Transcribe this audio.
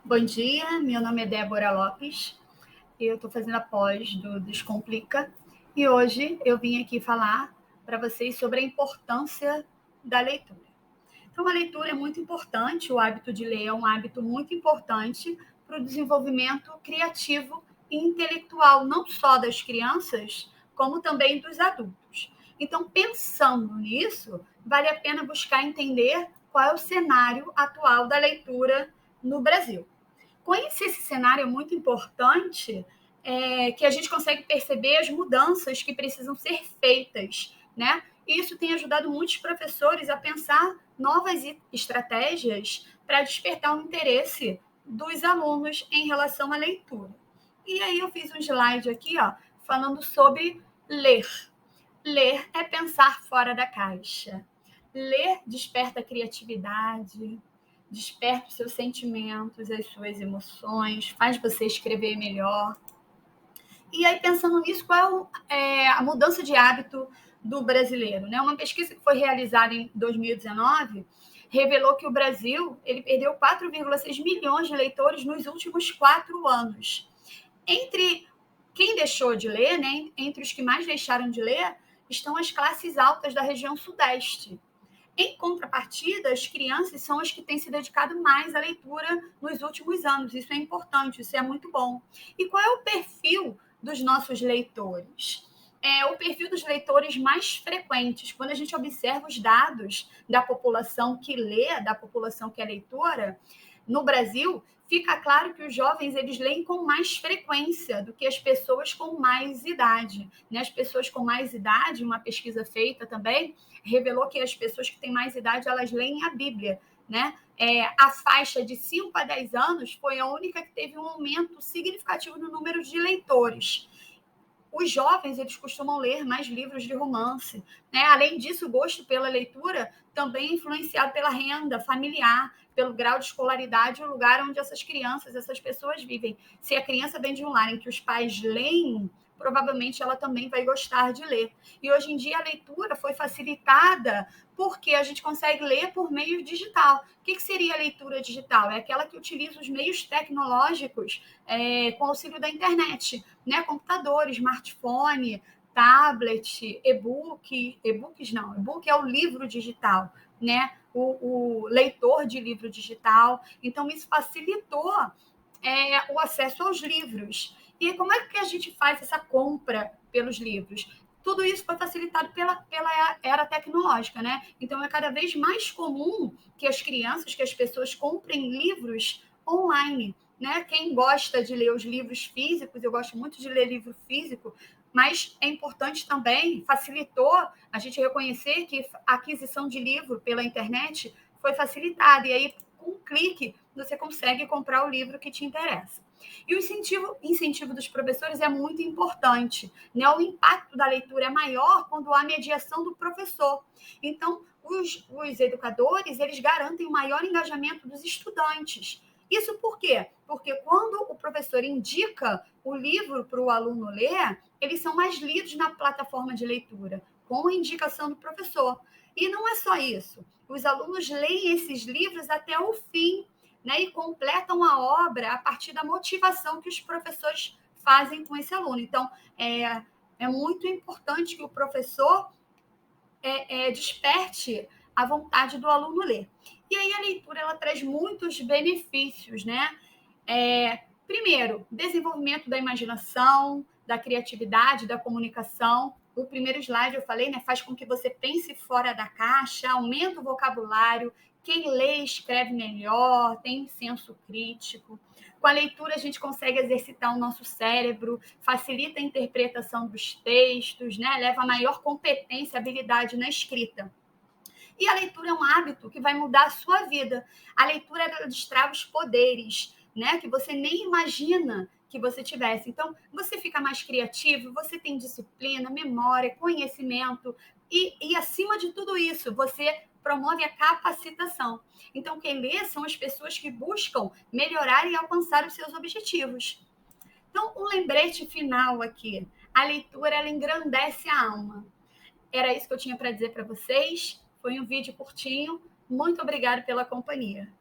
Bom dia, meu nome é Débora Lopes, eu estou fazendo a pós do Descomplica e hoje eu vim aqui falar para vocês sobre a importância da leitura. Então, a leitura é muito importante, o hábito de ler é um hábito muito importante para o desenvolvimento criativo e intelectual, não só das crianças, como também dos adultos. Então, pensando nisso, vale a pena buscar entender qual é o cenário atual da leitura no Brasil. Conhecer esse cenário é muito importante, que a gente consegue perceber as mudanças que precisam ser feitas, né? E isso tem ajudado muitos professores a pensar novas estratégias para despertar o interesse dos alunos em relação à leitura. E aí eu fiz um slide aqui, ó, falando sobre ler. Ler é pensar fora da caixa. Ler desperta a criatividade, desperta os seus sentimentos, as suas emoções, faz você escrever melhor. E aí, pensando nisso, qual é a mudança de hábito do brasileiro? Né? Uma pesquisa que foi realizada em 2019 revelou que o Brasil ele perdeu 4,6 milhões de leitores nos últimos 4 anos. Entre quem deixou de ler, né, entre os que mais deixaram de ler, estão as classes altas da região sudeste. Em contrapartida, as crianças são as que têm se dedicado mais à leitura nos últimos anos. Isso é importante, isso é muito bom. E qual é o perfil dos nossos leitores? É o perfil dos leitores mais frequentes. Quando a gente observa os dados da população que lê, da população que é leitora, no Brasil, fica claro que os jovens eles leem com mais frequência do que as pessoas com mais idade. Né? As pessoas com mais idade, uma pesquisa feita também, revelou que as pessoas que têm mais idade, elas leem a Bíblia. Né? A faixa de 5 a 10 anos foi a única que teve um aumento significativo no número de leitores. Os jovens, eles costumam ler mais livros de romance. Né? Além disso, o gosto pela leitura também é influenciado pela renda familiar, pelo grau de escolaridade e o lugar onde essas crianças, essas pessoas vivem. Se a criança vem de um lar em que os pais leem, provavelmente ela também vai gostar de ler. E hoje em dia a leitura foi facilitada porque a gente consegue ler por meio digital. O que seria a leitura digital? É aquela que utiliza os meios tecnológicos com auxílio da internet, né? Computador, smartphone, tablet, e-books não, e-book é o livro digital, né? O leitor de livro digital. Então, isso facilitou o acesso aos livros. E como é que a gente faz essa compra pelos livros? Tudo isso foi facilitado pela era tecnológica, né? Então, é cada vez mais comum que as crianças, que as pessoas comprem livros online, né? Quem gosta de ler os livros físicos, eu gosto muito de ler livro físico, mas é importante também, facilitou a gente reconhecer que a aquisição de livro pela internet foi facilitada, e aí, com um clique, você consegue comprar o livro que te interessa. E o incentivo dos professores é muito importante, né? O impacto da leitura é maior quando há mediação do professor. Então, os educadores, eles garantem o maior engajamento dos estudantes. Isso por quê? Porque quando o professor indica o livro para o aluno ler, eles são mais lidos na plataforma de leitura, com a indicação do professor. E não é só isso. Os alunos leem esses livros até o fim, né, e completam a obra a partir da motivação que os professores fazem com esse aluno. Então, é muito importante que o professor desperte a vontade do aluno ler. E aí a leitura ela traz muitos benefícios, né? Primeiro, desenvolvimento da imaginação, da criatividade, da comunicação. O primeiro slide eu falei, né? Faz com que você pense fora da caixa, aumenta o vocabulário. Quem lê escreve melhor, tem senso crítico. Com a leitura, a gente consegue exercitar o nosso cérebro, facilita a interpretação dos textos, né? Leva a maior competência, habilidade na escrita. E a leitura é um hábito que vai mudar a sua vida. A leitura ela destrava os poderes, né? Que você nem imagina que você tivesse. Então, você fica mais criativo, você tem disciplina, memória, conhecimento e acima de tudo isso, você promove a capacitação. Então, quem lê são as pessoas que buscam melhorar e alcançar os seus objetivos. Então, um lembrete final aqui. A leitura, ela engrandece a alma. Era isso que eu tinha para dizer para vocês. Foi um vídeo curtinho. Muito obrigada pela companhia.